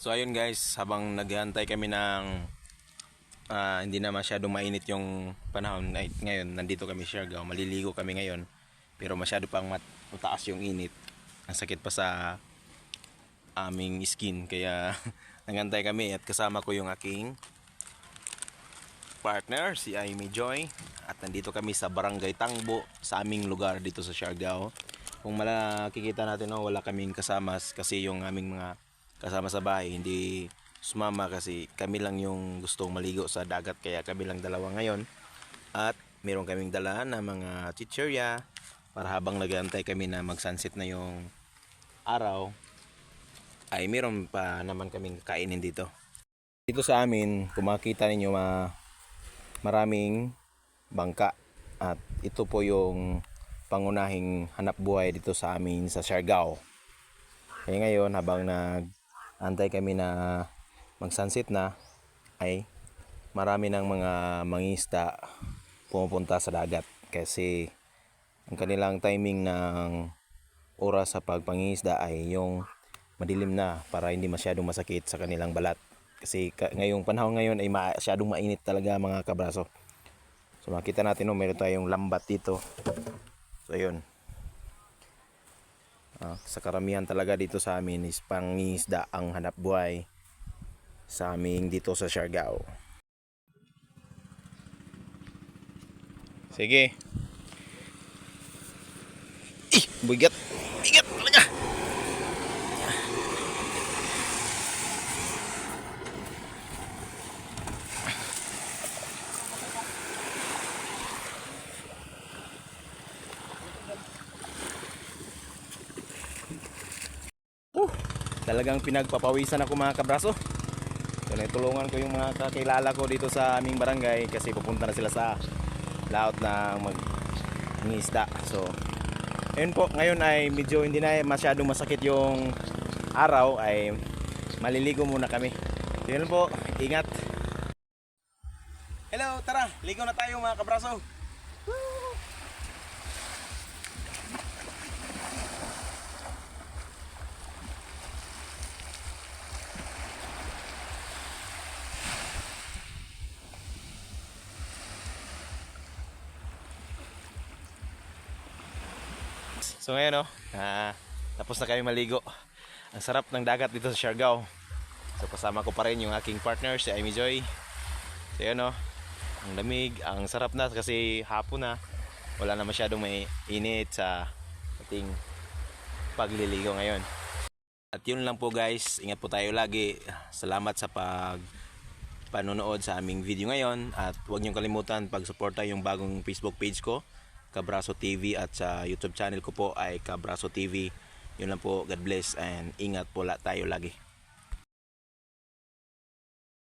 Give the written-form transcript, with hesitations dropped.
So ayun guys, habang naghihintay kami ng hindi na masyadong mainit yung panahon ngayon, nandito kami Siargao, maliligo kami ngayon. Pero masyado pang mataas yung init. Ang sakit pa sa aming skin kaya naghantay kami at kasama ko yung aking partner, si Amy Joy. At nandito kami sa Barangay Tangbo, sa aming lugar dito sa Siargao. Kung makikita natin, no, wala kaming kasama kasi yung aming mga kasama sa bahay hindi sumama kasi kami lang yung gustong maligo sa dagat, kaya kami lang dalawa ngayon. At meron kaming dala na mga chichirya para habang nag-aantay kami na mag-sunset na yung araw ay meron pa naman kaming kainin dito. Dito sa amin, kung makita ninyo, maraming bangka at ito po yung pangunahing hanap buhay dito sa amin sa Siargao. Kaya ngayon habang nag-antay kami na mag-sunset na ay marami ng mga mangingisda pumupunta sa dagat kasi ang kanilang timing ng oras sa pagpangingisda ay yung madilim na para hindi masyadong masakit sa kanilang balat. Kasi ngayong panahon ngayon ay masyadong mainit talaga mga kabraso. So makita natin, no, meron tayong lambat dito. So ayun. Sa karamihan talaga dito sa amin is pangingisda ang hanap buhay sa amin dito sa Siargao. Sige. Bigat. Bigat talaga. Talagang pinagpapawisan ako mga kabraso. So natulungan ko yung mga kakilala ko dito sa aming barangay kasi pupunta na sila sa laot na mag-isda. So ayun po, ngayon ay medyo hindi na masyadong masakit yung araw, ay maliligo muna kami. So yun po, ingat. Hello, tara, ligo na tayo mga kabraso. So ngayon, tapos na kami maligo. Ang sarap ng dagat dito sa Siargao. So kasama ko pa rin yung aking partner, si Amy Joy. So yun, ang lamig, ang sarap na kasi hapon na. Wala na masyadong may init sa ating pagliligo ngayon. At yun lang po guys, ingat po tayo lagi. Salamat sa panonood sa aming video ngayon. At huwag niyong kalimutan pag-suporta yung bagong Facebook page ko, Cabraso TV, at sa YouTube channel ko po ay Cabraso TV. Yun lang po, God bless and ingat po tayo lagi.